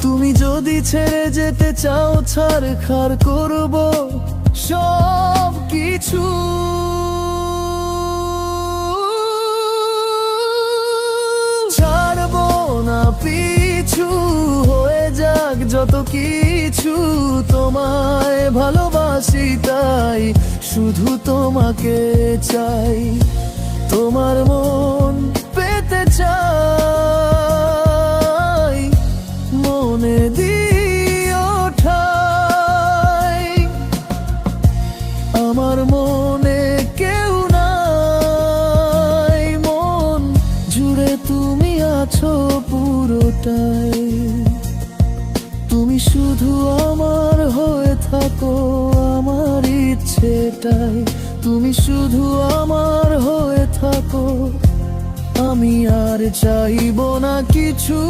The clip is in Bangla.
তুমি যদি ছেড়ে যেতে চাও ছাড়খাড় করব সব কিছু। ছাড়বো না পিছু, হয়ে যাক যত কিছু। তোমায় ভালোবাসি তাই শুধু তোমাকে চাই, তোমার মন পেতে চাই, মনে দিও ঠাই। আমার মনে কেউ নাই, মন জুড়ে তুমি আছো পুরোটাই। তুমি শুধু আমার হয়ে থাকো, আমার ইচ্ছেটাই। তুমি শুধু আমার হয়ে থাকো, আমি আর চাইবো না কিছু।